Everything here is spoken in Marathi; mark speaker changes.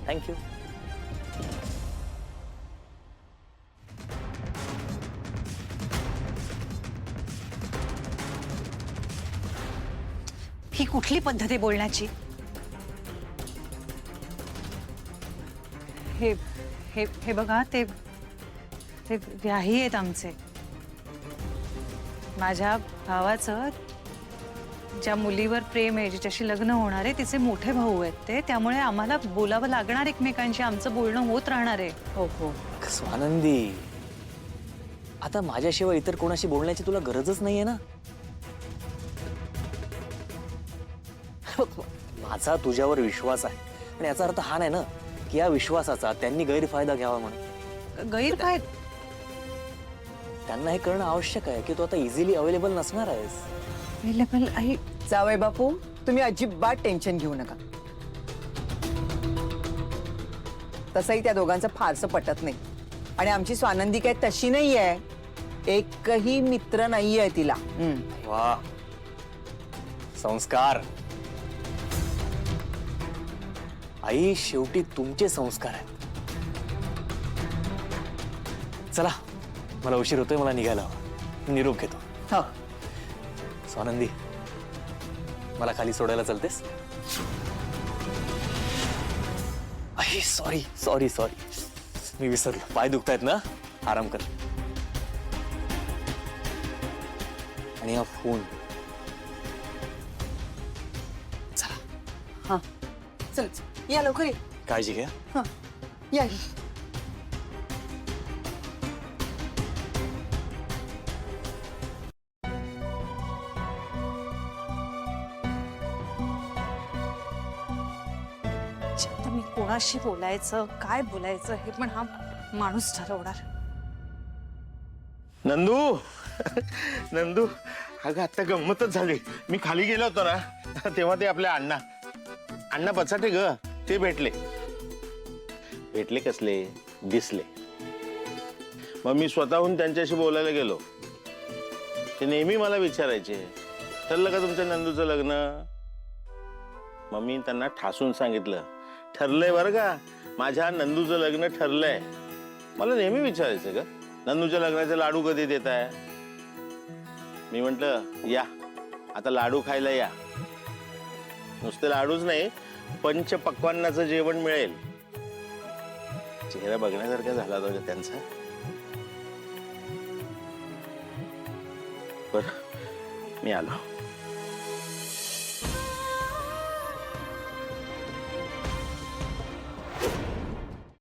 Speaker 1: थँक्यू.
Speaker 2: ही कुठली पद्धत आहे बोलण्याची? हे हे हे बघा, ते ते व्याही आहेत आमचे. माझ्या भावाचं ज्या मुलीवर प्रेम आहे, जिच्याशी लग्न होणार आहे, तिचे मोठे भाऊ आहेत ते. त्यामुळे आम्हाला बोलावं लागणार एकमेकांशी, आमचं बोलणं होत राहणार आहे.
Speaker 3: हो हो.
Speaker 1: स्वानंदी, आता माझ्याशिवाय इतर कोणाशी बोलण्याची तुला गरजच नाहीये ना. माझा तुझ्यावर विश्वास आहे, पण याचा अर्थ हा नाही ना की या विश्वासाचा त्यांनी गैरफायदा घ्यावा म्हणून.
Speaker 2: गैरफायदा?
Speaker 1: त्यांना हे करणं आवश्यक आहे की तू आता इझिली अवेलेबल नसणार आहेस.
Speaker 2: Available I?
Speaker 3: जावई बापू, तुम्ही अजिबात टेन्शन घेऊ नका. तसंही त्या दोघांचं फारसं पटत नाही. आणि आमची स्वानंदी काय तशी नाहीये, एकही मित्र नाहीये तिला.
Speaker 1: वा, संस्कार. आई, शेवटी तुमचे संस्कार आहेत. चला, मला उशीर होतोय, मला निघायला हवं. निरोप घेतो.
Speaker 3: हो.
Speaker 1: स्वानंदी, मला खाली सोडायला चलतेस? आई, सॉरी सॉरी सॉरी, मी विसरलो. पाय दुखतायत ना, आराम कर. आणि हा फोन. चला.
Speaker 3: हा, चल या लवकर ये.
Speaker 1: काळजी घ्या.
Speaker 3: हा, या.
Speaker 2: आता मी कोणाशी बोलायचं, काय बोलायचं हे पण हा माणूस ठरवणार.
Speaker 4: नंदू, नंदू, अगं आता गंमतच झाली. मी खाली गेलो होतो ना, तेव्हा ते आपले अण्णा बचाटे ग, ते भेटले. कसले दिसले. मग मी स्वतःहून त्यांच्याशी बोलायला गेलो. ते नेहमी मला विचारायचे, ठरलं का तुमच्या नंदूचं लग्न? मग मी त्यांना ठासून सांगितलं, ठरलंय बरं का, माझ्या नंदूचं लग्न ठरलंय. मला नेहमी विचारायचं ग, नंदूच्या लग्नाचे लाडू कधी देताय? मी म्हंटल, या आता लाडू खायला या. नुसते लाडूच नाही, पंच पक्वान्नाचं जेवण मिळेल. चेहरा बघण्यासारखा झाला होता त्यांचा. बरं, मी आलो.